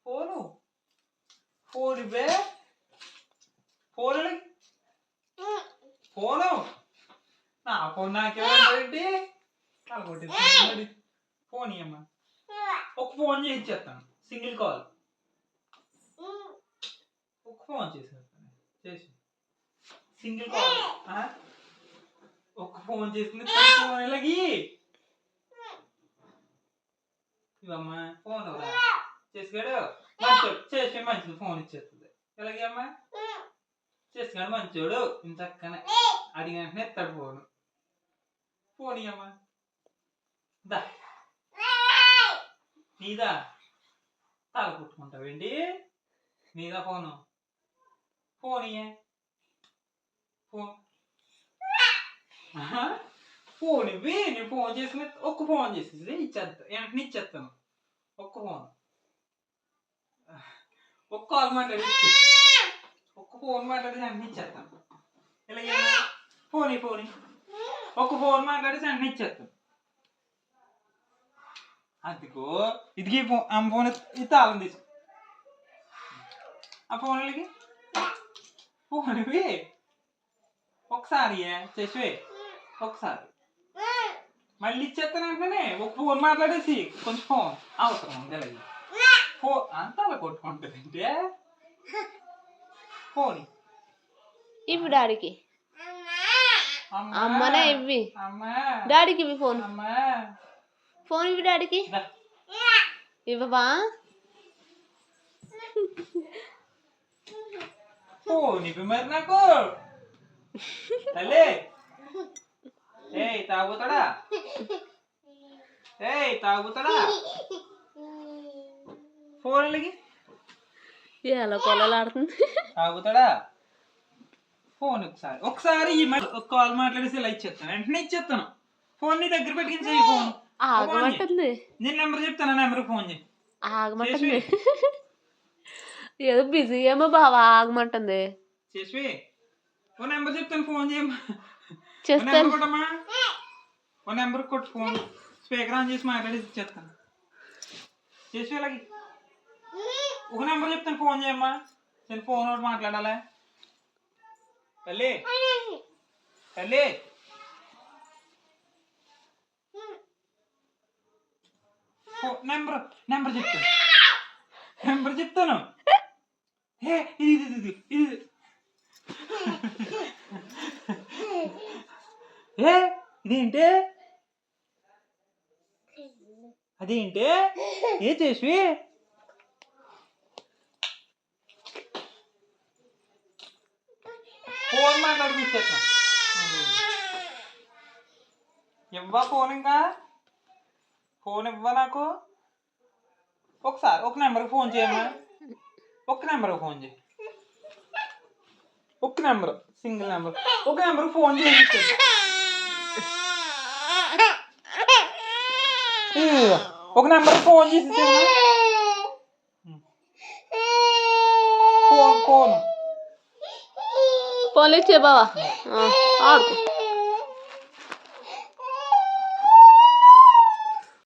phone phone ఇవ్వే phone phone నా phone నాకేమంటే కలగొట్టి phone ఇయ్యమ్మా ఒక ఫోన్ చేయించేస్తాను సింగిల్ కాల్ ఒక ఫోన్ చేసి సింగిల్ కాల్ ఒక ఫోన్ చేసుకుని ఫోన్ ఇలాగి ఇవమ్మా ఫోన్ చేసుకాడు మంచోడు చేసి మంచిది ఫోన్ ఇచ్చేస్తుంది ఎలాగే అమ్మా చేసుకాడు మంచోడు ఇంత చక్కనే అడిగిన వెంటనే ఎత్తాడు ఫోను ఫోన్ ఇయ్యమ్మా దా నీదా తల కుట్టుకుంటావేంటి నీదా ఫోను ఫోన్ ఇయ్యే ఫోన్ ఫోన్ ఇవ్వి నేను ఫోన్ చేసుకుని ఒక్క ఫోన్ చేసేది ఇచ్చేస్తా వెంటనే ఇచ్చేస్తాను ఒక్క ఫోన్ ఒక్క కాల్ మాట్లాడి ఒక్క ఫోన్ మాట్లాడి వెంటనే ఇచ్చేస్తాను ఇలాగే ఫోన్ ఒక్క ఫోన్ మాట్లాడి వెంటనే ఇచ్చేస్తాను అదిగో ఇదికి ఆమె ఫోన్ ఇది తాళం తీసు ఆ ఫోన్లకి ఫోన్ ఇవి ఒకసారి చేసివే ఒకసారి మళ్ళీ ఇచ్చేస్తాను వెంటనే ఒక ఫోన్ మాట్లాడేసి కొంచెం ఫోన్ అవసరం ఉంది అలాగే ఫోన్ అంతా అలా కొట్టుకుంటుంది అంటే ఫోన్ ఇవి డాడీకి అమ్మనే ఇవి డాడీకి ఇవి ఫోన్ ఫోన్ ఇవి డాడీకి ఇవ్వవా ఫోన్ ఇవి మరి నాకు తల్లి తాగుతాడా ఫోన్ ఎలా కొలలాడుతుంది తాగుతాడా ఫోన్ ఒకసారి ఒక కాల్ మాట్లాడేసి ఇలా ఇచ్చేస్తాను వెంటనే ఇచ్చేస్తాను ఫోన్ నీ దగ్గర పెట్టుకుని చేయి ఫోన్ ఆగమంటుంది నేను నెంబర్ చెప్తాను నెంబర్ ఫోన్ చేయి ఆగమంటుంది ఏదో బిజీ ఏమో బావా ఆగమంటుంది చేసి ఓ నెంబర్ చెప్తాను ఫోన్ చేయమ్మా చేస్తాను కొట్టమ్మా ఓ నెంబర్ కొట్టు ఫోన్ స్పీకర్ ఆన్ చేసి మాట్లాడేసి ఇచ్చేస్తాను చేసి ఇలాగే ఒక నెంబర్ చెప్తాను ఫోన్ చేయమ్మా నేను ఫోన్ ఒకటి మాట్లాడాలా తల్లి నెంబర్ చెప్తాను ఇది ఇదేంటి అదేంటి ఏ చేసి ఫోన్ మాట్లాడిపిచ్చేస్తాను ఇవ్వా ఫోన్ ఇంకా ఫోన్ ఇవ్వా నాకు ఒకసారి ఒక నెంబర్కి ఫోన్ చేయమ్మా ఒక్క నెంబర్కి ఫోన్ చేయి ఒక్క నెంబర్ సింగిల్ నెంబర్ ఒక నెంబర్కి ఫోన్ చేసి ఒక నెంబర్కి ఫోన్ చేసి ఫోన్ ఇచ్చే బావా ఆడుకో